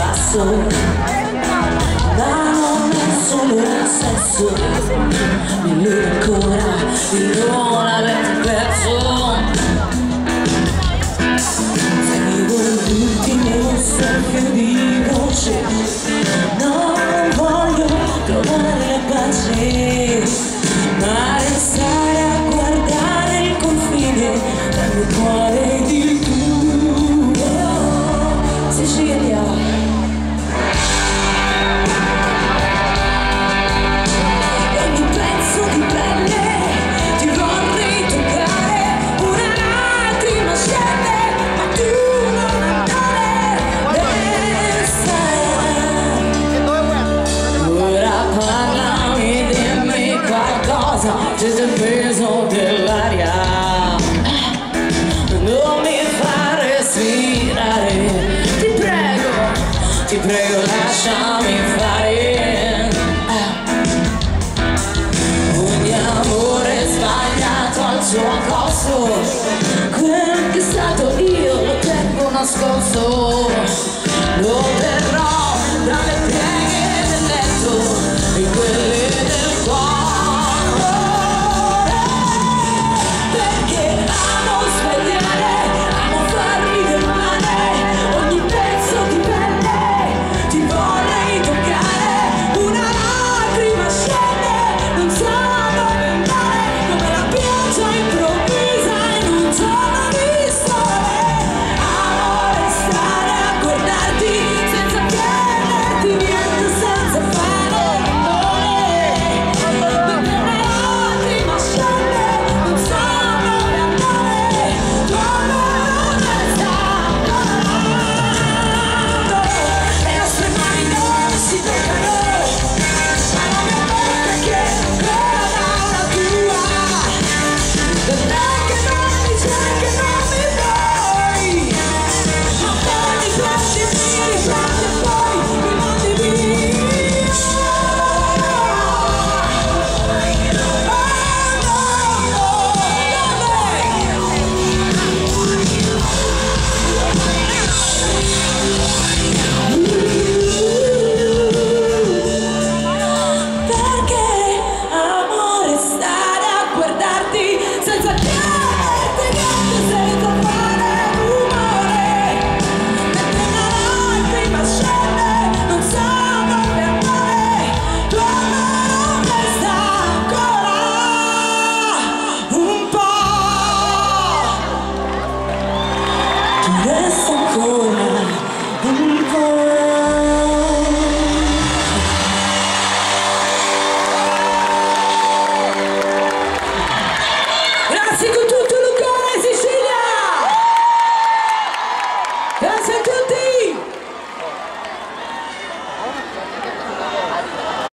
passo, ma non è solo un sesso, mi vedo ancora di non aver perso. Seguo l'ultimo soffio di voce, non voglio trovare la pace, ma restare a guardare il confine tra il cuore di tu. Sicilia, ogni pezzo di pelle ti vorrei toccare, una lacrima scende, ma tu non andare. Ora parlami, dimmi qualcosa, c'è il peso dell'aria, non mi fa respirare. Ti prego, lasciami fare. Ogni amore sbagliato al suo costo, quel che è stato io lo tengo nascosto, lo tengo